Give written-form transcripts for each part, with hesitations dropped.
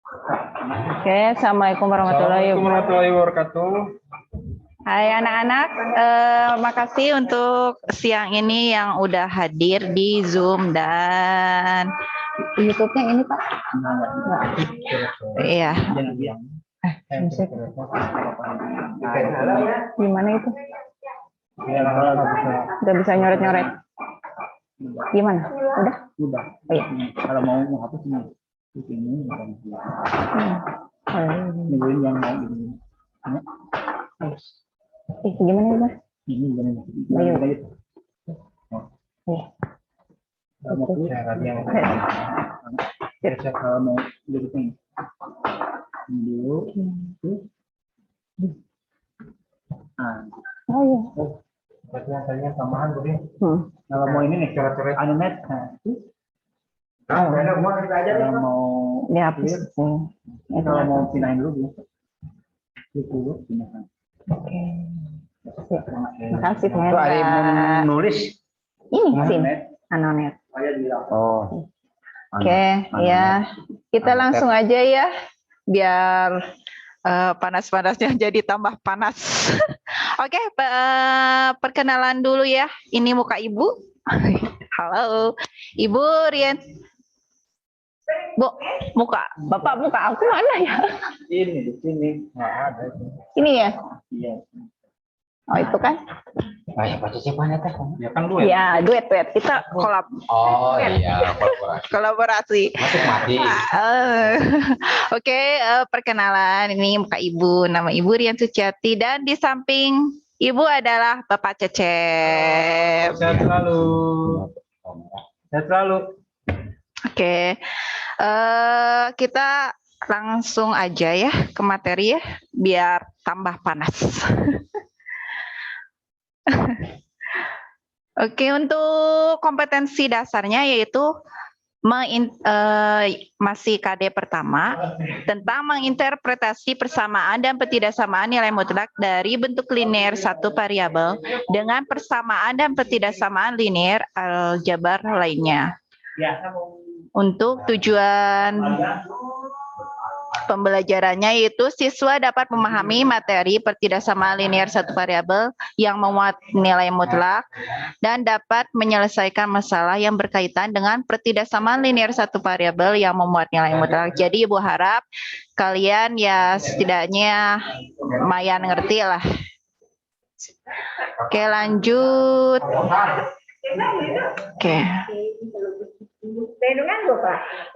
Oke, Assalamualaikum warahmatullahi wabarakatuh. Hai anak-anak, makasih untuk siang ini yang udah hadir di Zoom dan YouTube-nya ini Pak. Iya. Gimana itu? Udah bisa nyoret-nyoret. Gimana? Udah? Udah. Oh, iya. Kalau mau hapus ini nungguin yang mau ini. Gimana ya, Mas? Ini gimana? Ayo. Kalau mau duduk ini. Dulu. Oh iya. Berarti hasilnya samaan tuh. Kalau mau ini nih coret-coret animat. Kalau mau dihapus. Kalau mau pindahin dulu. Dulu pindahin. Oke. Makasih Itu ada yang nulis. Ini sini, Anonet. Oh. Oke, ya. Kita langsung aja ya, biar panas-panasnya jadi tambah panas. Oke, perkenalan dulu ya. Ini muka Ibu. Halo, Ibu Rian. Bu, muka. Bapak muka aku mana ya? Ini di sini. Nggak ada. Ini ya? Iya. Oh, itu kan? Partisipannya teh. Ya kan duet. Ya, duet. Kita kolab. Oh iya, kolaborasi. masuk mati. Oke, perkenalan, ini muka Ibu, nama Ibu Rian Suciati, dan di samping Ibu adalah Bapak Cecep. Sehat selalu. Sehat selalu. Oke, kita langsung aja ya ke materi ya, biar tambah panas. Oke, untuk kompetensi dasarnya yaitu masih KD pertama tentang menginterpretasi persamaan dan ketidaksamaan nilai mutlak dari bentuk linear satu variabel dengan persamaan dan ketidaksamaan linear aljabar lainnya. Untuk tujuan pembelajarannya yaitu siswa dapat memahami materi pertidaksamaan linear satu variabel yang memuat nilai mutlak dan dapat menyelesaikan masalah yang berkaitan dengan pertidaksamaan linear satu variabel yang memuat nilai mutlak. Jadi Ibu harap kalian ya setidaknya lumayan ngerti lah. Oke, lanjut. Oke.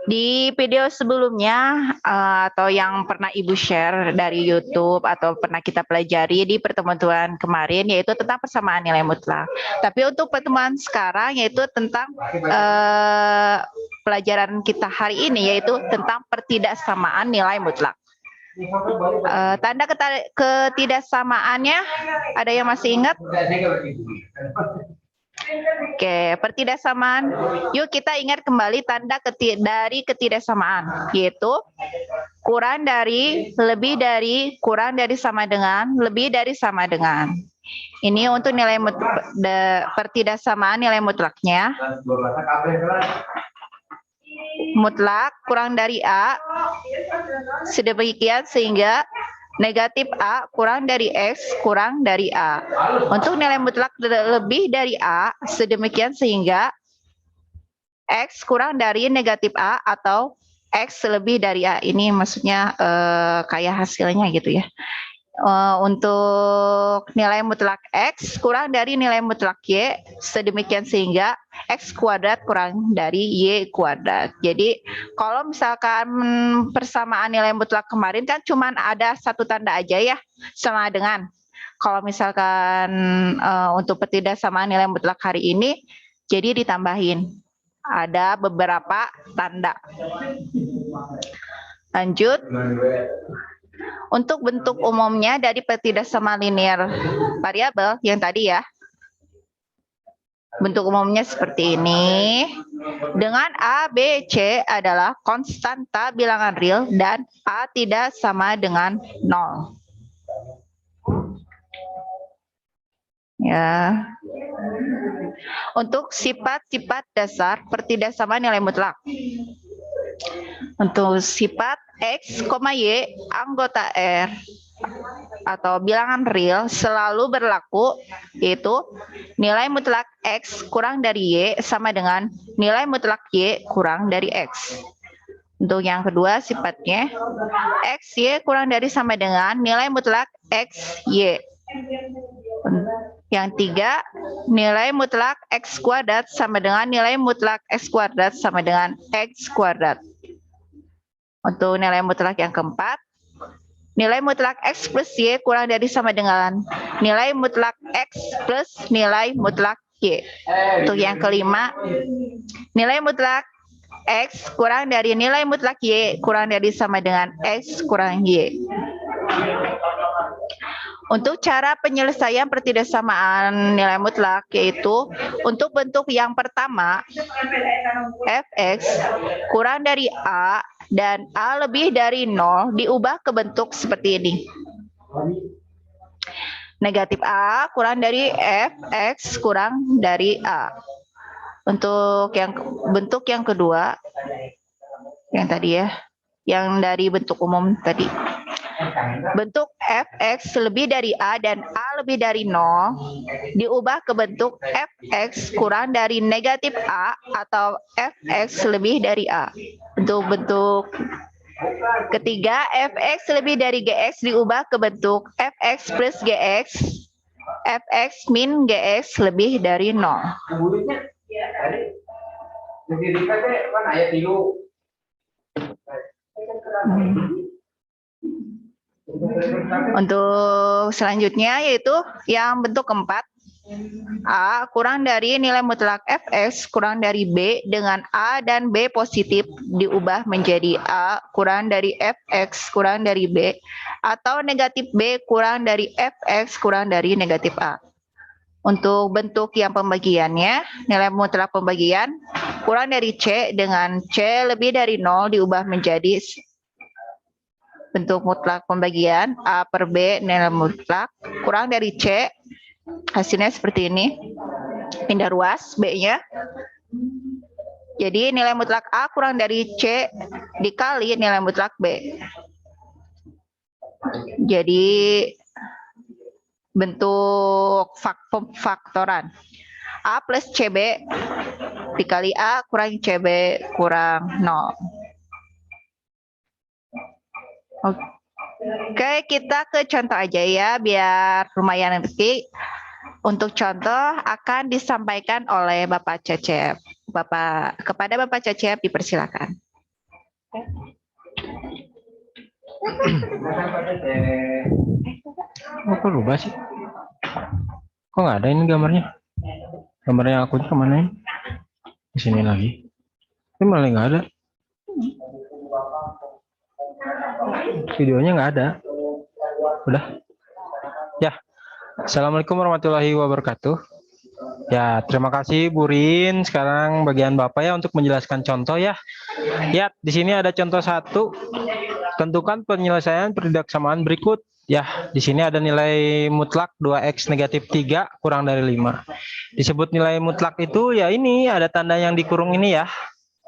Di video sebelumnya atau yang pernah Ibu share dari YouTube atau pernah kita pelajari di pertemuan kemarin yaitu tentang persamaan nilai mutlak. Tapi untuk pertemuan sekarang yaitu tentang pelajaran kita hari ini yaitu tentang pertidaksamaan nilai mutlak. Tanda ketidaksamaannya ada yang masih ingat? Oke, pertidaksamaan. Yuk kita ingat kembali tanda dari ketidaksamaan, yaitu kurang dari, lebih dari, kurang dari sama dengan, lebih dari sama dengan. Ini untuk nilai pertidaksamaan nilai mutlaknya. Mutlak kurang dari A, sedemikian sehingga negatif A kurang dari X kurang dari A. Untuk nilai mutlak lebih dari A, sedemikian sehingga X kurang dari negatif A atau X lebih dari A. Ini maksudnya kayak hasilnya gitu ya. Untuk nilai mutlak X kurang dari nilai mutlak Y, sedemikian sehingga X kuadrat kurang dari Y kuadrat. Jadi kalau misalkan persamaan nilai mutlak kemarin kan cuma ada satu tanda aja ya, sama dengan. Kalau misalkan untuk pertidaksamaan nilai mutlak hari ini, jadi ditambahin. Ada beberapa tanda. Lanjut. Untuk bentuk umumnya dari pertidaksamaan linear variabel yang tadi ya. Bentuk umumnya seperti ini. Dengan A, B, C adalah konstanta bilangan real dan A tidak sama dengan 0. Ya. Untuk sifat-sifat dasar pertidaksamaan nilai mutlak. Untuk sifat X, Y anggota R atau bilangan real selalu berlaku, yaitu nilai mutlak X kurang dari Y sama dengan nilai mutlak Y kurang dari X. Untuk yang kedua sifatnya X, Y kurang dari sama dengan nilai mutlak X, Y. Yang tiga, nilai mutlak X kuadrat sama dengan nilai mutlak X kuadrat sama dengan X kuadrat. Untuk nilai mutlak yang keempat, nilai mutlak X plus Y kurang dari sama dengan nilai mutlak X plus nilai mutlak Y. Untuk yang kelima, nilai mutlak X kurang dari nilai mutlak Y kurang dari sama dengan X kurang Y. Untuk cara penyelesaian pertidaksamaan nilai mutlak, yaitu untuk bentuk yang pertama, fx kurang dari A dan A lebih dari 0 diubah ke bentuk seperti ini. Negatif A kurang dari fx kurang dari A. Untuk yang bentuk yang kedua, yang tadi ya, yang dari bentuk umum tadi. Bentuk fx lebih dari A dan A lebih dari 0 diubah ke bentuk fx kurang dari negatif A atau fx lebih dari A. Untuk bentuk ketiga, fx lebih dari gx diubah ke bentuk fx plus gx, fx min gx lebih dari 0. Untuk selanjutnya yaitu yang bentuk keempat, A kurang dari nilai mutlak fx kurang dari B dengan A dan B positif diubah menjadi A kurang dari fx kurang dari B atau negatif B kurang dari fx kurang dari negatif A. Untuk bentuk yang pembagiannya, nilai mutlak pembagian kurang dari C dengan C lebih dari 0 diubah menjadi bentuk mutlak pembagian A per B nilai mutlak kurang dari C, hasilnya seperti ini, pindah ruas B-nya. Jadi nilai mutlak A kurang dari C dikali nilai mutlak B. Jadi bentuk faktoran A plus CB dikali A kurang CB kurang 0. Oke, kita ke contoh aja ya, biar lumayan ngerti. Untuk contoh akan disampaikan oleh Bapak Cecep. Kepada Bapak Cecep dipersilakan. Kok berubah sih? Kok nggak ada ini gambarnya? Gambarnya aku kemana ini? Di sini lagi. Ini malah nggak ada. Videonya nggak ada. Udah. Ya. Assalamualaikum warahmatullahi wabarakatuh. Ya, terima kasih Bu Rin. Sekarang bagian Bapak ya untuk menjelaskan contoh ya. Ya, di sini ada contoh 1. Tentukan penyelesaian pertidaksamaan berikut. Ya, di sini ada nilai mutlak 2x negatif 3 kurang dari 5. Disebut nilai mutlak itu ya ini ada tanda yang dikurung ini ya.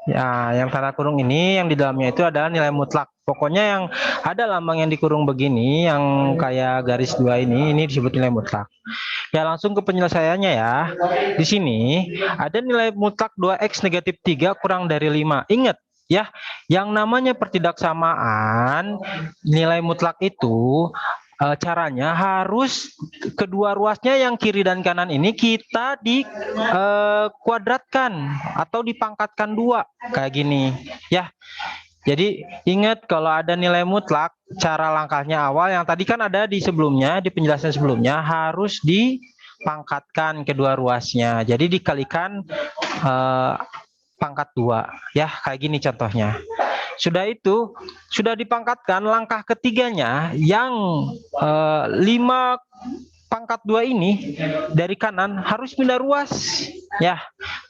Ya, yang tanda kurung ini yang di dalamnya itu adalah nilai mutlak. Pokoknya yang ada lambang yang dikurung begini, yang kayak garis 2 ini disebut nilai mutlak. Ya, langsung ke penyelesaiannya ya. Di sini ada nilai mutlak 2x negatif 3 kurang dari 5. Ingat ya, yang namanya pertidaksamaan nilai mutlak itu caranya harus kedua ruasnya yang kiri dan kanan ini kita dikuadratkan atau dipangkatkan 2 kayak gini ya. Jadi ingat kalau ada nilai mutlak, cara langkahnya awal yang tadi kan ada di sebelumnya, di penjelasan sebelumnya, harus dipangkatkan kedua ruasnya. Jadi dikalikan pangkat 2 ya, kayak gini contohnya. Sudah itu, sudah dipangkatkan, langkah ketiganya yang 5 pangkat 2 ini dari kanan harus pindah ruas ya.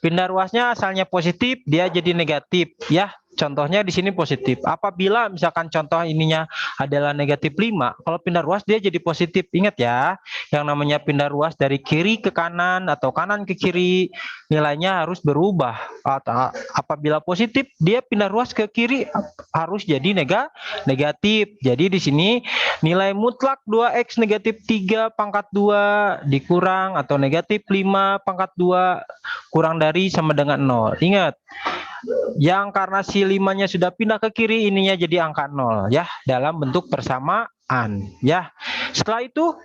Pindah ruasnya asalnya positif, dia jadi negatif ya. contohnya di sini positif. Apabila misalkan contoh ininya adalah negatif 5, kalau pindah ruas dia jadi positif. Ingat ya, yang namanya pindah ruas dari kiri ke kanan atau kanan ke kiri, nilainya harus berubah. Atau apabila positif, dia pindah ruas ke kiri harus jadi negatif. Jadi di sini nilai mutlak 2x negatif 3 pangkat 2 dikurang atau negatif 5 pangkat 2 kurang dari sama dengan 0. Ingat, yang karena si 5-nya sudah pindah ke kiri, ininya jadi angka 0 ya, dalam bentuk persamaan ya. Setelah itu,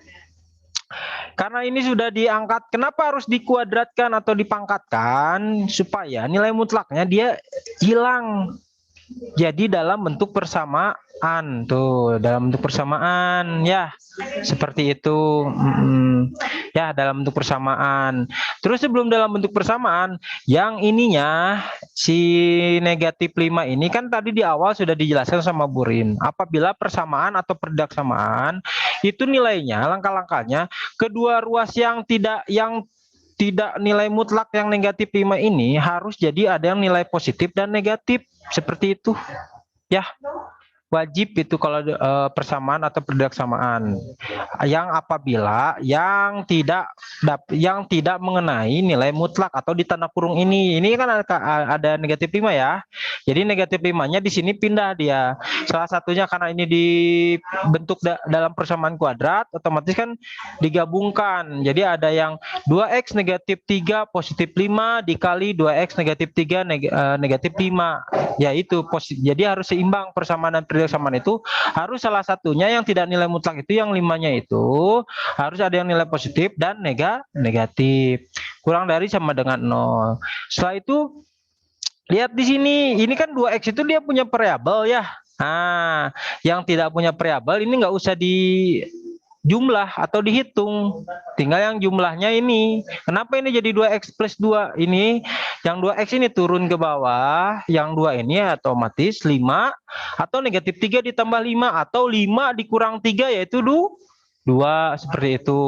karena ini sudah diangkat, kenapa harus dikuadratkan atau dipangkatkan? Supaya nilai mutlaknya dia hilang. Jadi dalam bentuk persamaan, tuh dalam bentuk persamaan ya, seperti itu. Ya, dalam bentuk persamaan. Terus sebelum dalam bentuk persamaan, yang ininya si negatif 5 ini kan tadi di awal sudah dijelaskan sama Burin. Apabila persamaan atau persamaan itu nilainya, langkah-langkahnya, kedua ruas yang tidak nilai mutlak yang negatif 5 ini harus jadi ada yang nilai positif dan negatif, seperti itu ya. Wajib itu kalau persamaan atau persamaan yang apabila yang tidak mengenai nilai mutlak atau di tanda kurung ini kan ada negatif 5 ya. Jadi negatif 5-nya di sini pindah dia. Salah satunya karena ini dibentuk dalam persamaan kuadrat, otomatis kan digabungkan. Jadi ada yang 2x negatif 3 positif 5 dikali 2x negatif 3 negatif 5. Yaitu jadi harus seimbang persamaan dan persamaan itu, harus salah satunya yang tidak nilai mutlak itu, yang 5-nya itu harus ada yang nilai positif dan negatif. Kurang dari sama dengan 0. Setelah itu lihat di sini, ini kan 2x itu dia punya variabel ya. Nah, yang tidak punya variabel ini nggak usah di jumlah atau dihitung, tinggal yang jumlahnya ini. Kenapa ini jadi 2x plus 2? Ini yang 2x ini turun ke bawah, yang 2 ini otomatis 5 atau negatif 3 ditambah 5 atau 5 dikurang 3 yaitu 2, seperti itu.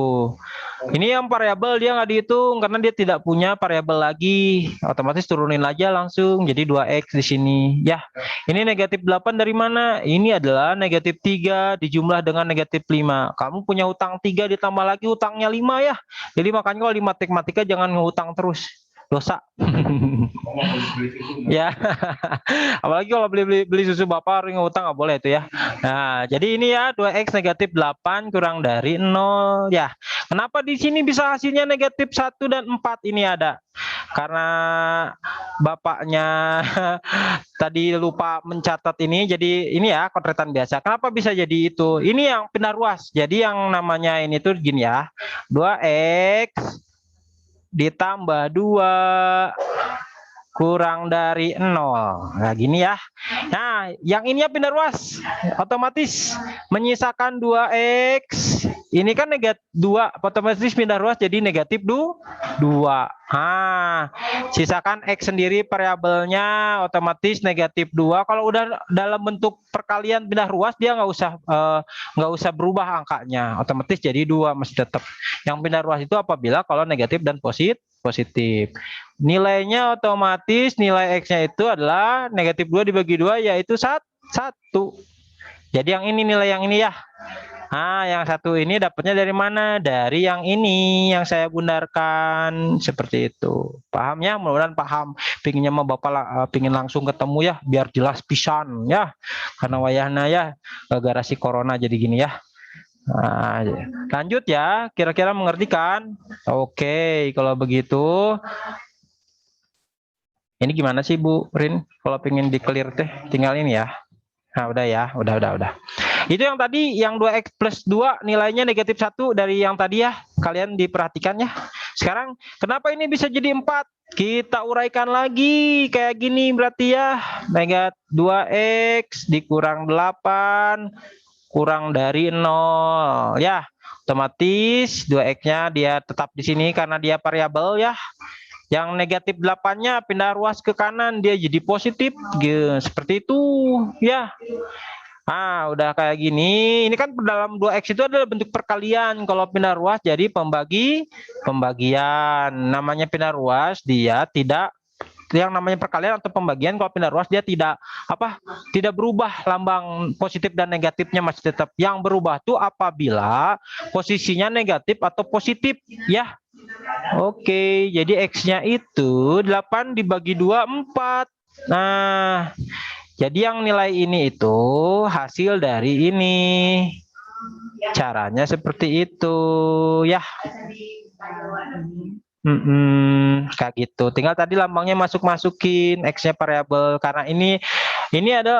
Ini yang variabel dia nggak dihitung karena dia tidak punya variabel lagi, otomatis turunin aja langsung jadi 2x di sini ya. Ini negatif 8 dari mana? Ini adalah negatif 3 dijumlah dengan negatif 5. Kamu punya utang 3 ditambah lagi utangnya 5 ya. Jadi makanya kalau di matematika jangan ngutang terus, dosa. Ya. Apalagi kalau beli susu bapak harus ngutang, nggak boleh itu ya. Nah, jadi ini ya 2x negatif 8 kurang dari 0 ya. Kenapa di sini bisa hasilnya negatif 1 dan 4 ini ada? Karena bapaknya tadi lupa mencatat ini, jadi ini ya kodretan biasa. Kenapa bisa jadi itu? Ini yang pindah ruas. Jadi yang namanya ini tuh gini ya. 2x ditambah 2 kurang dari 0. Nah, gini ya. Nah, yang ini ya pindah ruas. Otomatis menyisakan 2x. Ini kan negatif 2, otomatis pindah ruas jadi negatif 2. Nah, sisakan x sendiri variabelnya otomatis negatif 2. Kalau udah dalam bentuk perkalian pindah ruas dia nggak usah berubah angkanya. Otomatis jadi 2 masih tetap. Yang pindah ruas itu apabila kalau negatif dan positif. Nilainya otomatis nilai x-nya itu adalah negatif 2 dibagi 2 yaitu 1. Jadi yang ini nilai yang ini ya. Nah, yang satu ini dapatnya dari mana? Dari yang ini yang saya bundarkan seperti itu. Paham ya? Mudah-mudahan paham. Pinginnya mau Bapak pingin langsung ketemu ya, biar jelas pisan ya. Karena wayahna ya gara-gara si corona jadi gini ya. Nah, lanjut ya. Kira-kira mengerti kan? Oke, kalau begitu ini gimana sih Bu Rin? Kalau pengen di-clear teh tinggal ini ya. Nah, udah ya, udah. Itu yang tadi, yang 2x plus 2 nilainya negatif 1 dari yang tadi ya. Kalian diperhatikan ya. Sekarang, kenapa ini bisa jadi 4? Kita uraikan lagi, kayak gini berarti ya. Negatif 2x dikurang 8, kurang dari 0. Ya, otomatis 2x-nya dia tetap di sini karena dia variabel ya. Yang negatif 8-nya pindah ruas ke kanan, dia jadi positif gitu. Seperti itu ya. Nah, udah kayak gini. Ini kan dalam 2x itu adalah bentuk perkalian. Kalau pindah ruas jadi pembagian. Namanya pindah ruas, dia tidak yang namanya perkalian atau pembagian kalau pindah ruas dia tidak tidak berubah, lambang positif dan negatifnya masih tetap. Yang berubah tuh apabila posisinya negatif atau positif ya. Oke, jadi X-nya itu 8 dibagi 2 4. Nah, jadi yang nilai ini itu hasil dari ini. Caranya seperti itu ya. Kayak gitu. Tinggal tadi lambangnya masukin X-nya variabel karena ini ada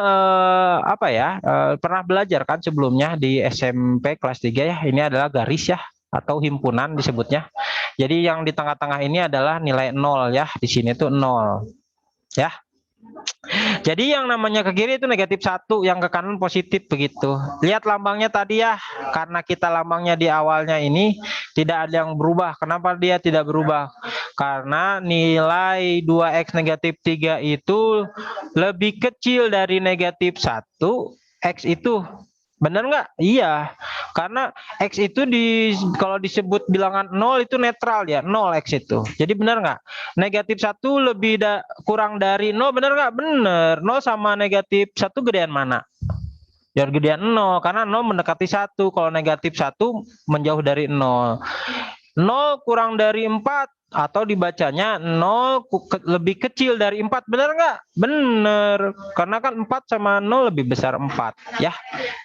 pernah belajar kan sebelumnya di SMP kelas 3 ya. Ini adalah garis ya atau himpunan disebutnya. Jadi yang di tengah-tengah ini adalah nilai 0 ya. Di sini tuh 0 ya. Jadi yang namanya ke kiri itu negatif 1, yang ke kanan positif begitu. Lihat lambangnya tadi ya, karena kita lambangnya di awalnya ini tidak ada yang berubah. Kenapa dia tidak berubah? Karena nilai 2x negatif 3 itu lebih kecil dari negatif 1, x itu. Benar nggak? Iya. Karena X itu kalau disebut bilangan 0 itu netral ya. 0 X itu. Jadi benar nggak? Negatif 1 kurang dari 0. Benar nggak? Benar. 0 sama negatif 1 gedean mana? Ya gedean 0. Karena 0 mendekati 1. Kalau negatif 1 menjauh dari 0. 0 kurang dari 4. Atau dibacanya 0 lebih kecil dari 4. Benar nggak? Benar. Karena kan 4 sama 0 lebih besar 4 ya.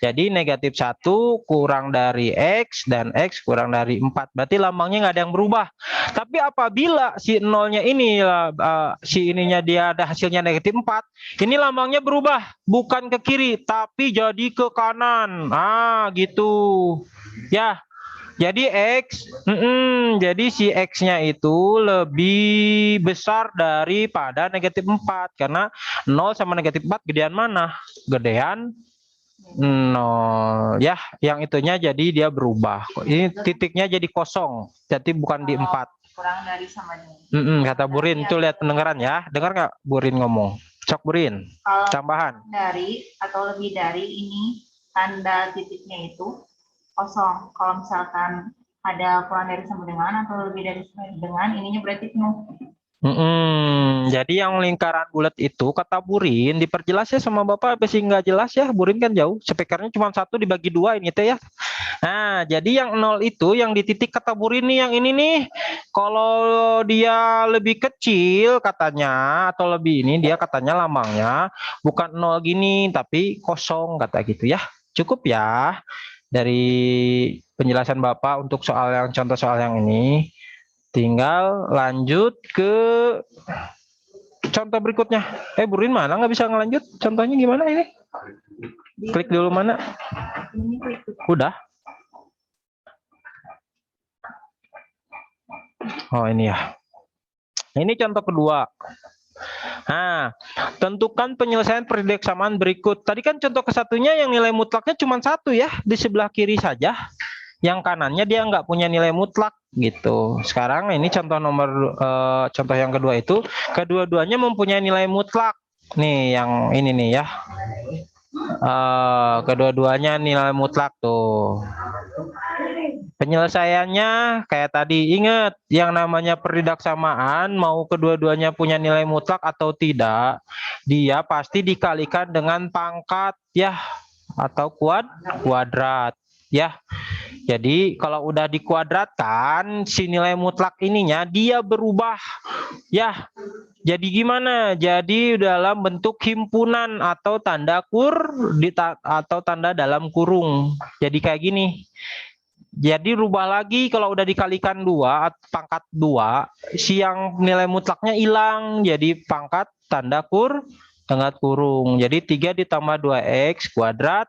Jadi negatif 1 kurang dari X dan X kurang dari 4. Berarti lambangnya nggak ada yang berubah. Tapi apabila si 0-nya ini si ininya dia ada hasilnya negatif 4, ini lambangnya berubah. Bukan ke kiri tapi jadi ke kanan. Gitu. Ya. Jadi jadi si X-nya itu lebih besar daripada negatif 4. Karena 0 sama negatif 4 gedean mana? Gedean 0. Ya, yang itunya jadi dia berubah. Ini titiknya jadi kosong. Jadi bukan di 4. Kurang dari sama dengan. Kata Burin, tuh lihat pendengaran ya. Dengar nggak Burin ngomong? Cok Burin, tambahan. Dari atau lebih dari ini, tanda titiknya itu kosong. Kalau misalkan ada kurang dari sama dengan atau lebih dari sama dengan, ininya berarti penuh. Jadi yang lingkaran bulat itu kata Burin diperjelas ya sama Bapak, apa sih nggak jelas ya? Burin kan jauh, speakernya cuma 1 dibagi 2 ini teh ya. Nah, jadi yang 0 itu yang di titik kata Burin nih, yang ini nih. Kalau dia lebih kecil katanya atau lebih ini, dia katanya lambangnya bukan 0 gini tapi kosong kata gitu ya. Cukup ya dari penjelasan Bapak untuk contoh soal yang ini. Tinggal lanjut ke contoh berikutnya. Burin mana nggak bisa ngelanjut? Contohnya gimana ini? Klik dulu mana? Udah. Oh ini ya. Ini contoh kedua. Nah, tentukan penyelesaian perideksamaan berikut. Tadi kan contoh kesatunya yang nilai mutlaknya cuma 1 ya, di sebelah kiri saja. Yang kanannya dia nggak punya nilai mutlak gitu. Sekarang ini contoh contoh yang kedua itu kedua-duanya mempunyai nilai mutlak. Nih yang ini nih ya. Kedua-duanya nilai mutlak tuh. Penyelesaiannya kayak tadi, ingat yang namanya peridaksamaan mau kedua-duanya punya nilai mutlak atau tidak, dia pasti dikalikan dengan pangkat ya atau kuadrat ya. Jadi kalau udah dikuadratkan si nilai mutlak ininya dia berubah ya. Jadi gimana? Jadi dalam bentuk himpunan atau tanda atau tanda dalam kurung. Jadi kayak gini. Jadi rubah lagi kalau udah dikalikan 2, pangkat 2, si yang nilai mutlaknya hilang jadi pangkat tanda kurung. Jadi 3 ditambah 2x kuadrat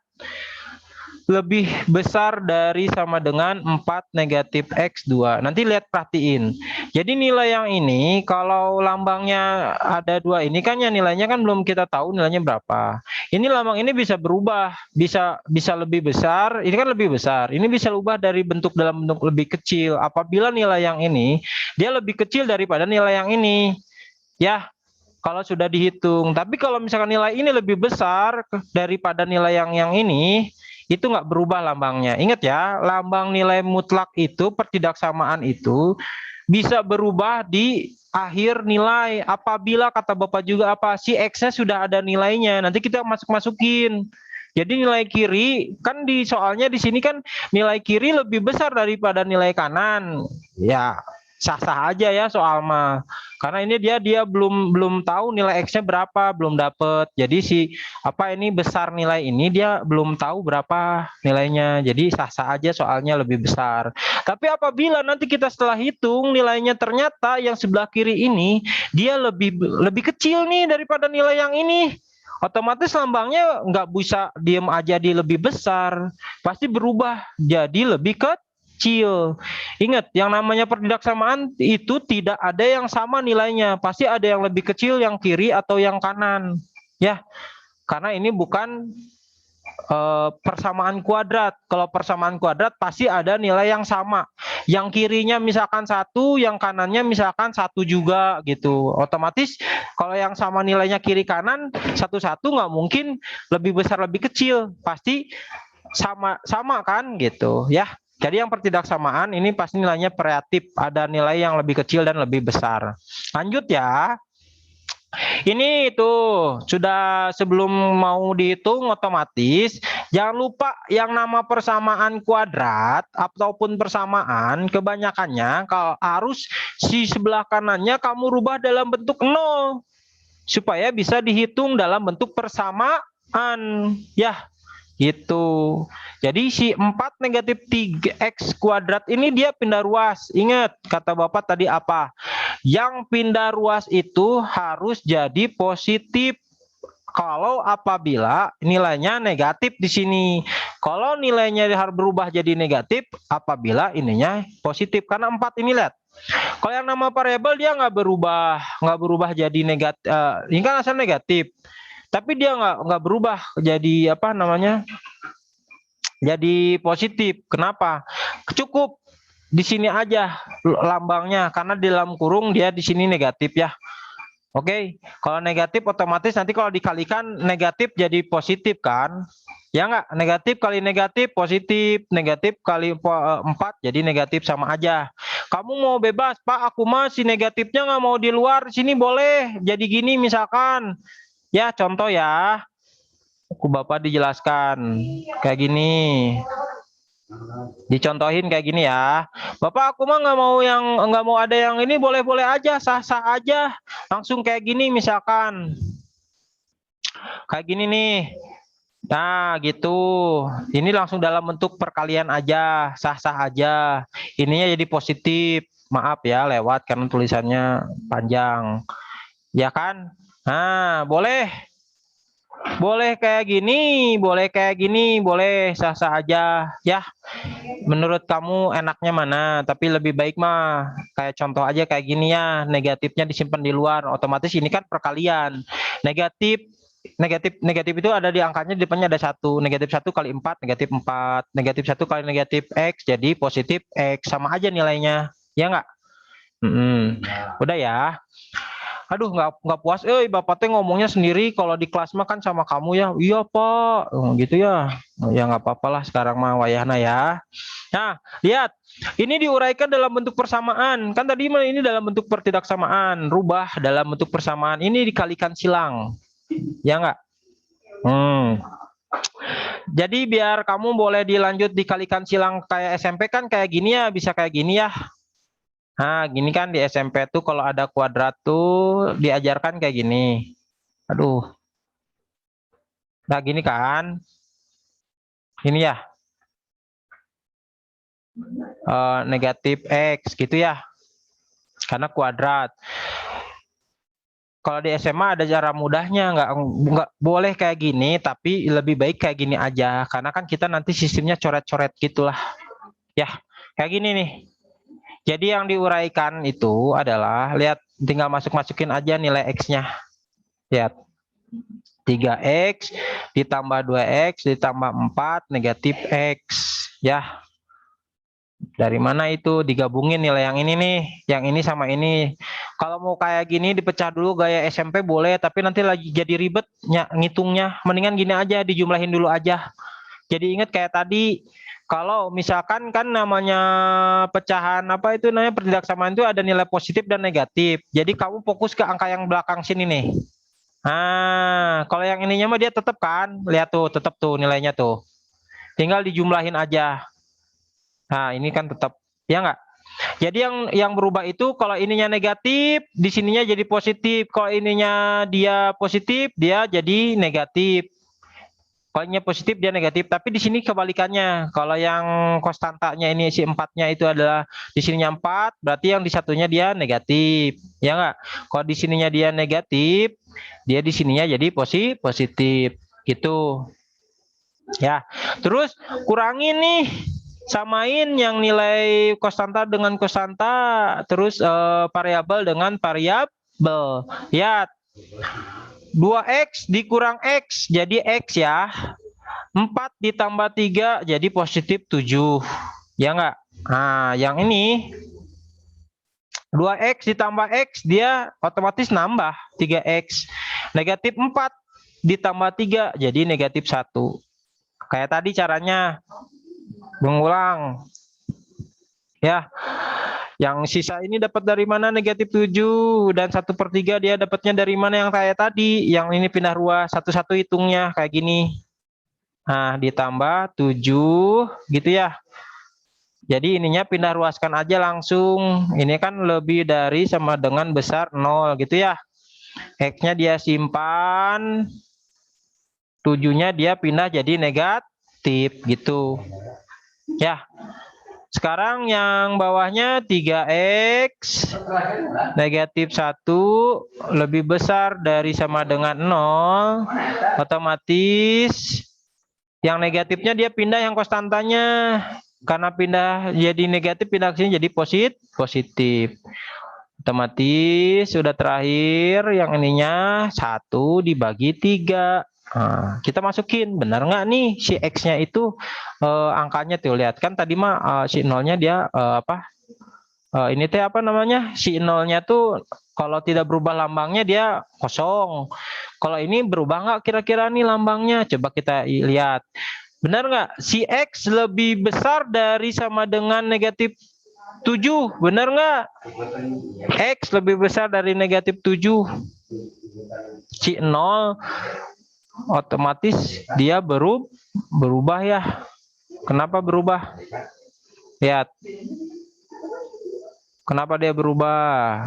lebih besar dari sama dengan 4 negatif X2. Nanti perhatiin. Jadi nilai yang ini kalau lambangnya ada 2 ini kan ya nilainya kan belum kita tahu nilainya berapa. Ini lambang ini bisa berubah, bisa lebih besar, ini kan lebih besar. Ini bisa ubah dari dalam bentuk lebih kecil apabila nilai yang ini dia lebih kecil daripada nilai yang ini. Ya, kalau sudah dihitung. Tapi kalau misalkan nilai ini lebih besar daripada nilai yang ini, itu nggak berubah lambangnya. Ingat ya, lambang nilai mutlak itu pertidaksamaan itu bisa berubah di akhir nilai apabila kata Bapak juga apa, si X-nya sudah ada nilainya. Nanti kita masukin. Jadi nilai kiri kan di soalnya di sini kan nilai kiri lebih besar daripada nilai kanan. Ya, sah-sah aja ya soal mah. Karena ini dia belum tahu nilai X-nya berapa, belum dapet. Jadi si apa ini besar nilai ini dia belum tahu berapa nilainya. Jadi sah-sah aja soalnya lebih besar. Tapi apabila nanti kita setelah hitung nilainya ternyata yang sebelah kiri ini dia lebih kecil nih daripada nilai yang ini, otomatis lambangnya nggak bisa diem aja di lebih besar, pasti berubah jadi lebih kecil. Ingat, yang namanya pertidaksamaan itu tidak ada yang sama nilainya, pasti ada yang lebih kecil yang kiri atau yang kanan. Ya, karena ini bukan persamaan kuadrat. Kalau persamaan kuadrat pasti ada nilai yang sama. Yang kirinya misalkan 1, yang kanannya misalkan 1 juga gitu. Otomatis kalau yang sama nilainya kiri kanan satu-satu nggak mungkin lebih besar lebih kecil. Pasti sama kan gitu ya. Jadi yang pertidaksamaan ini pasti nilainya variatif, ada nilai yang lebih kecil dan lebih besar. Lanjut ya. Ini tuh sudah sebelum mau dihitung otomatis jangan lupa yang nama persamaan kuadrat ataupun persamaan kebanyakannya kalau harus si sebelah kanannya kamu rubah dalam bentuk 0 supaya bisa dihitung dalam bentuk persamaan ya. Gitu. Jadi si 4 negatif 3x kuadrat ini dia pindah ruas. Ingat kata Bapak tadi apa? Yang pindah ruas itu harus jadi positif. Kalau apabila nilainya negatif di sini. Kalau nilainya harus berubah jadi negatif apabila ininya positif. Karena 4 ini lihat. Kalau yang nama variabel dia nggak berubah jadi negatif. Ini kan asal negatif. Tapi dia nggak berubah jadi apa namanya? Jadi positif. Kenapa? Cukup di sini aja lambangnya karena di dalam kurung dia di sini negatif ya. Oke, kalau negatif otomatis nanti kalau dikalikan negatif jadi positif kan? Ya nggak? Negatif kali negatif positif, negatif kali 4 jadi negatif sama aja. Kamu mau bebas, Pak, aku mah si negatifnya nggak mau di luar sini boleh. Jadi gini misalkan. Ya, contoh ya. Aku Bapak dijelaskan kayak gini. Dicontohin kayak gini ya. Bapak, aku mah nggak mau ada yang ini, boleh-boleh aja, sah-sah aja. Langsung kayak gini misalkan. Kayak gini nih. Nah, gitu. Ini langsung dalam bentuk perkalian aja, sah-sah aja. Ininya jadi positif. Maaf ya, lewat karena tulisannya panjang. Ya kan? Nah, boleh. Boleh kayak gini, boleh sah-sah aja ya. Menurut kamu enaknya mana? Tapi lebih baik mah kayak contoh aja kayak gini ya, negatifnya disimpan di luar. Otomatis ini kan perkalian. Negatif itu ada di angkanya, di depannya ada 1. Negatif 1 kali 4, negatif 4. Negatif 1 kali negatif X jadi positif X, sama aja nilainya. Ya enggak? Udah ya. Aduh, nggak puas, Bapak teh ngomongnya sendiri, kalau di kelas mah kan sama kamu ya. Iya Pak, gitu ya. Ya nggak apa-apa lah, sekarang mah wayahna ya. Nah, lihat, ini diuraikan dalam bentuk persamaan. Kan tadi mah ini dalam bentuk pertidaksamaan, rubah dalam bentuk persamaan. Ini dikalikan silang, ya nggak? Jadi biar kamu boleh dilanjut dikalikan silang kayak SMP kan kayak gini ya, bisa kayak gini ya. Nah, gini kan di SMP tuh kalau ada kuadrat tuh diajarkan kayak gini. Aduh. Nah, gini kan. Ini ya. Negatif X gitu ya. Karena kuadrat. Kalau di SMA ada cara mudahnya, nggak boleh kayak gini, tapi lebih baik kayak gini aja. Karena kan kita nanti sistemnya coret-coret gitulah. Ya, kayak gini nih. Jadi yang diuraikan itu adalah, lihat, tinggal masukin aja nilai X-nya. Lihat, 3X ditambah 2X ditambah 4 negatif X. Ya, dari mana itu? Digabungin nilai yang ini nih, yang ini sama ini. Kalau mau kayak gini dipecah dulu gaya SMP boleh, tapi nanti lagi jadi ribet ngitungnya. Mendingan gini aja, dijumlahin dulu aja. Jadi ingat kayak tadi, Kalau misalkan kan namanya pecahan apa itu namanya pertidaksamaan itu ada nilai positif dan negatif. Jadi kamu fokus ke angka yang belakang sini nih. Nah, kalau yang ininya mah dia tetap kan, lihat tuh, tetap tuh nilainya tuh. Tinggal dijumlahin aja. Nah, ini kan tetap, ya nggak? Jadi yang berubah itu kalau ininya negatif, di sininya jadi positif. Kalau ininya dia positif, dia jadi negatif. Kalau ininya positif, dia negatif. Tapi di sini kebalikannya. Kalau yang konstantanya ini si 4-nya itu adalah di sininya 4, berarti yang di satunya dia negatif. Ya nggak? Kalau di sininya dia negatif, dia di sininya jadi positif. Gitu. Ya. Terus kurangin nih, samain yang nilai konstanta dengan konstanta, terus variabel dengan variabel. Ya, 2x dikurang x jadi x ya. 4 ditambah 3 jadi positif 7. Ya enggak? Nah, yang ini 2x ditambah x dia otomatis nambah 3x. Negatif 4 ditambah 3 jadi negatif 1. Kayak tadi caranya mengulang. Ya, yang sisa ini dapat dari mana negatif 7 dan 1/3 dia dapatnya dari mana yang kayak tadi. Yang ini pindah ruas, satu-satu hitungnya kayak gini. Nah, ditambah 7 gitu ya. Jadi ininya pindah ruaskan aja langsung. Ini kan lebih dari sama dengan besar 0 gitu ya. X-nya dia simpan, 7-nya dia pindah jadi negatif gitu. Ya. Sekarang yang bawahnya 3x negatif 1 lebih besar dari sama dengan 0, otomatis yang negatifnya dia pindah yang konstantanya. Karena pindah jadi negatif, pindah ke sini jadi positif. Otomatis sudah terakhir yang ininya 1 dibagi 3. Nah, kita masukin, benar nggak nih si X-nya itu angkanya tuh, lihat kan tadi mah si 0-nya dia ini teh apa namanya, si 0-nya tuh kalau tidak berubah lambangnya dia kosong. Kalau ini berubah nggak kira-kira nih lambangnya? Coba kita lihat. Benar nggak? Si X lebih besar dari sama dengan negatif 7. Benar nggak? X lebih besar dari negatif 7. Si 0 otomatis dia berubah ya. Kenapa berubah? Lihat. Kenapa dia berubah?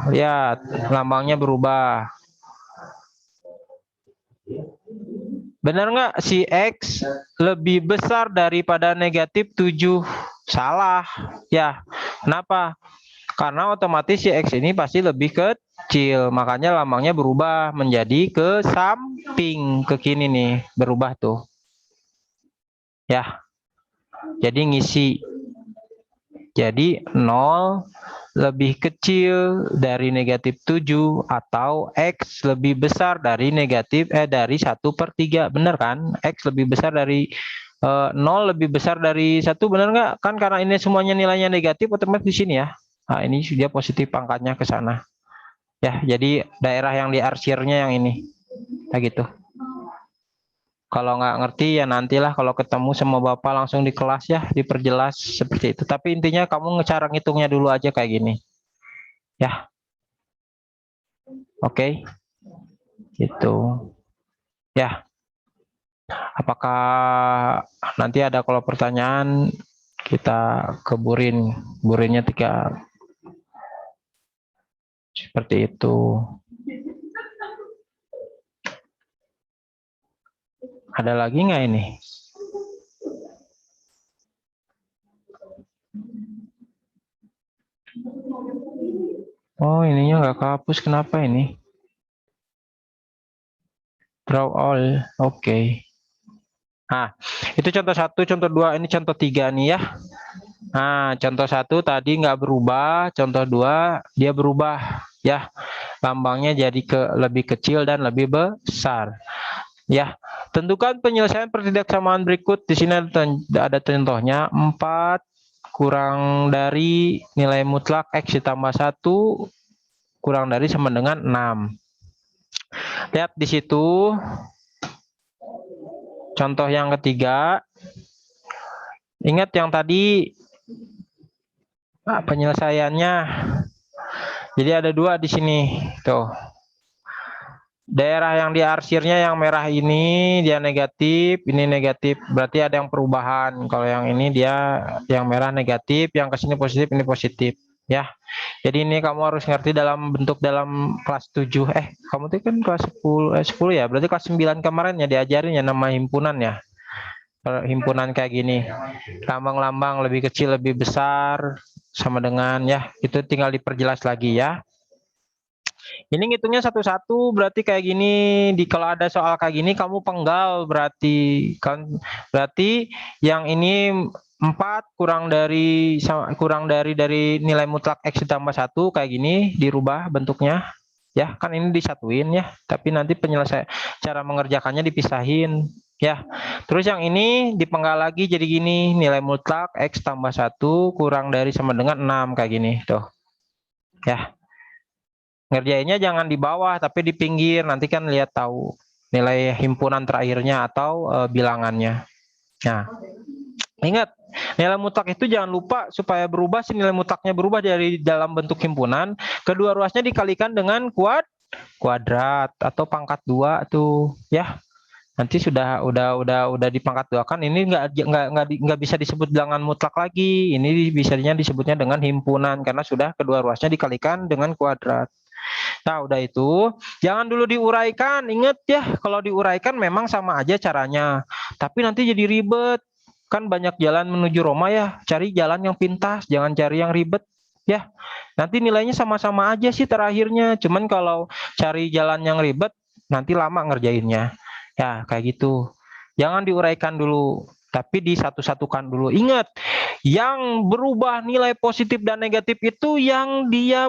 Lihat, lambangnya berubah. Benar nggak si X lebih besar daripada negatif 7? Salah. Ya, kenapa? Karena otomatis si X ini pasti lebih kecil. Makanya lambangnya berubah menjadi ke samping, ke kiri nih. Berubah tuh. Ya, jadi ngisi. Jadi 0 lebih kecil dari negatif 7 atau X lebih besar dari dari 1/3. Benar kan? X lebih besar dari 0 lebih besar dari 1, benar nggak? Kan karena ini semuanya nilainya negatif, otomatis di sini ya. Nah, ini sudah positif angkanya ke sana. Ya, jadi daerah yang diarsirnya yang ini. Kayak gitu. Kalau nggak ngerti ya nantilah kalau ketemu sama Bapak langsung di kelas ya, diperjelas seperti itu. Tapi intinya kamu cara ngitungnya dulu aja kayak gini. Ya. Oke. Gitu. Ya. Apakah nanti ada kalau pertanyaan kita ke Burinnya 3 seperti itu. Ada lagi nggak ini? Oh, ininya nggak kehapus, kenapa ini? Draw all, oke. Nah, itu contoh 1, contoh 2, ini contoh 3 nih ya. Nah, contoh 1 tadi nggak berubah, contoh 2 dia berubah ya. Lambangnya jadi lebih kecil dan lebih besar. Ya, tentukan penyelesaian pertidaksamaan berikut. Di sini ada contohnya 4 kurang dari nilai mutlak X ditambah 1 kurang dari sama dengan 6. Lihat di situ. Contoh yang ketiga. Ingat yang tadi penyelesaiannya. Jadi ada 2 di sini. Tuh. Daerah yang diarsirnya yang merah ini dia negatif, ini negatif. Berarti ada yang perubahan. Kalau yang ini dia yang merah negatif, yang ke sini positif, ini positif. Ya. Jadi ini kamu harus ngerti dalam bentuk dalam kelas 7. Kamu tuh kan kelas 10 ya. Berarti kelas 9 kemarin ya diajarin ya nama himpunan ya. Kalau himpunan kayak gini. Lambang-lambang lebih kecil, lebih besar sama dengan ya. Itu tinggal diperjelas lagi ya. Ini ngitungnya satu-satu berarti kayak gini. Kalau ada soal kayak gini kamu penggal berarti kan, berarti yang ini 4 kurang dari nilai mutlak X ditambah 1 kayak gini dirubah bentuknya. Ya, kan ini disatuin ya, tapi nanti penyelesaian cara mengerjakannya dipisahin ya. Terus yang ini dipenggal lagi jadi gini, nilai mutlak X tambah 1 kurang dari sama dengan 6 kayak gini tuh. Ya. Ngerjainnya jangan di bawah tapi di pinggir, nanti kan lihat tahu nilai himpunan terakhirnya atau bilangannya. Nah, ingat nilai mutlak itu jangan lupa supaya berubah, si nilai mutlaknya berubah dari dalam bentuk himpunan, kedua ruasnya dikalikan dengan kuadrat atau pangkat 2 tuh ya. Nanti udah dipangkat 2 kan ini nggak bisa disebut bilangan mutlak lagi, ini bisanya disebutnya dengan himpunan karena sudah kedua ruasnya dikalikan dengan kuadrat. Nah, udah itu, jangan dulu diuraikan. Ingat ya, kalau diuraikan memang sama aja caranya. Tapi nanti jadi ribet. Kan banyak jalan menuju Roma ya. Cari jalan yang pintas, jangan cari yang ribet. Ya, nanti nilainya sama-sama aja sih terakhirnya. Cuman kalau cari jalan yang ribet, nanti lama ngerjainnya. Ya, kayak gitu. Jangan diuraikan dulu, tapi disatu-satukan dulu. Ingat, yang berubah nilai positif dan negatif itu yang dia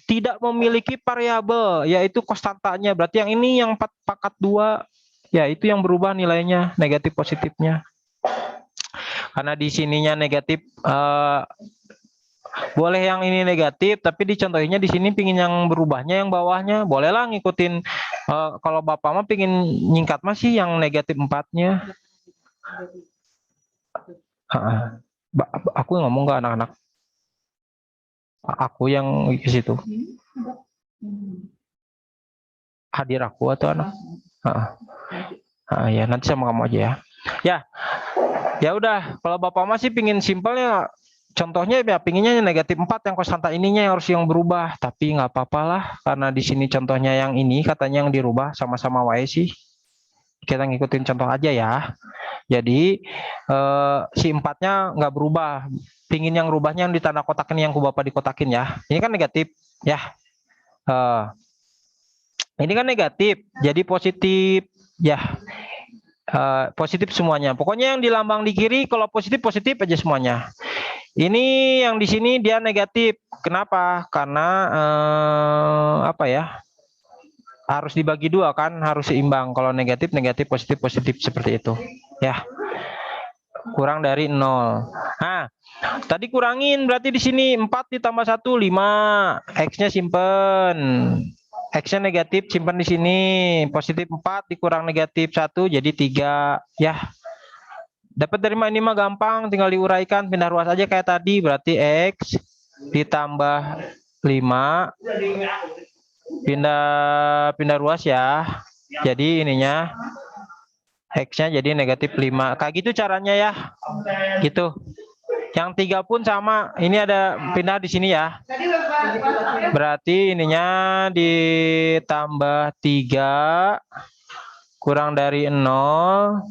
tidak memiliki variabel, yaitu konstantanya. Berarti yang ini yang pangkat 2, ya itu yang berubah nilainya, negatif positifnya. Karena di sininya negatif, boleh yang ini negatif, tapi dicontohinnya di sini pingin yang berubahnya yang bawahnya. Bolehlah ngikutin, kalau Bapak mah pingin nyingkat masih yang negatif 4-nya. Aku ngomong ke anak-anak. Aku yang ke situ. Hadir aku atau anak? Ya nanti sama kamu aja ya. Ya udah. Kalau Bapak masih pingin simpelnya, contohnya ya pinginnya negatif 4 yang konstanta ininya yang harus yang berubah. Tapi nggak apa-apa lah, karena di sini contohnya yang ini katanya yang dirubah sama-sama wae sih. Kita ngikutin contoh aja ya. Jadi si 4-nya nggak berubah. Pingin yang rubahnya yang ditanda kotakin yang ku Bapak dikotakin ya. Ini kan negatif ya. Ini kan negatif, jadi positif ya. Positif semuanya. Pokoknya yang di lambang di kiri kalau positif positif aja semuanya. Ini yang di sini dia negatif. Kenapa? Karena apa ya? Harus dibagi 2 kan, harus seimbang. Kalau negatif negatif, positif positif seperti itu. Ya. Kurang dari 0. Nah, tadi kurangin berarti di sini 4 ditambah 1 5. X-nya simpen. X-nya negatif simpan di sini. Positif 4 dikurang negatif 1 jadi 3 ya. Dapat dari ini mah gampang, tinggal diuraikan, pindah ruas aja kayak tadi. Berarti X ditambah 5 pindah ruas ya. Jadi ininya X-nya jadi negatif 5. Kayak gitu caranya ya. Gitu. Yang 3 pun sama. Ini ada pindah di sini ya. Berarti ininya ditambah 3 kurang dari 0.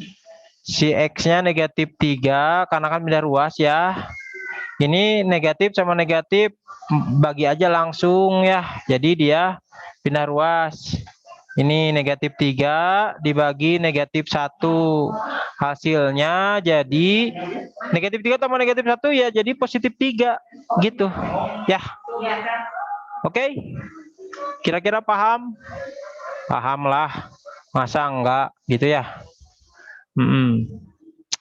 Si X-nya negatif 3 karena kan pindah ruas ya. Ini negatif sama negatif bagi aja langsung ya. Jadi dia pindah ruas. Ini negatif 3 dibagi negatif 1. Hasilnya jadi negatif 3 tambah negatif 1 ya jadi positif 3. Gitu. Ya. Oke. Kira-kira paham? Paham lah. Masa enggak gitu ya?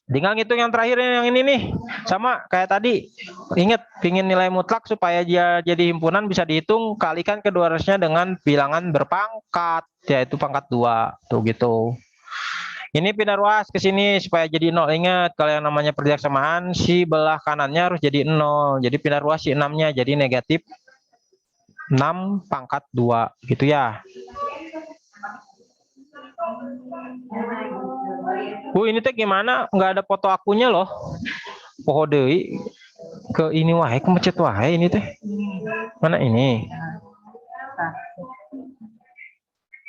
Tinggal ngitung yang terakhir yang ini nih. Sama kayak tadi. Ingat, pingin nilai mutlak supaya dia jadi himpunan bisa dihitung, kalikan kedua ruasnya dengan bilangan berpangkat, yaitu pangkat 2. Tuh gitu. Ini pindah ruas ke sini supaya jadi 0. Ingat, kalau yang namanya perjaksamaan, si belah kanannya harus jadi 0. Jadi pindah ruas si 6-nya jadi negatif 6 pangkat 2 gitu ya. Bu, ini teh gimana? Nggak ada foto akunya loh. Poho deui ke ini wae, ke macet wae ini teh. Mana ini?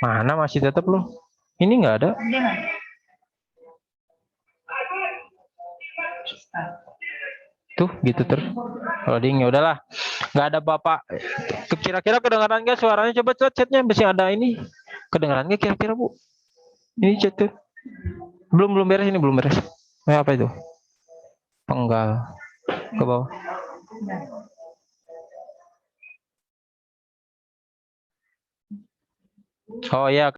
Mana masih tetap loh. Ini nggak ada. Tuh gitu terus. Loading ya udahlah. Nggak ada bapak. Kira-kira kedengaran nggak suaranya? Coba chatnya masih ada ini. Kedengaran nggak kira-kira Bu? Ini chat tuh. Belum beres ini belum beres. Apa itu? Penggal ke bawah. Oh ya.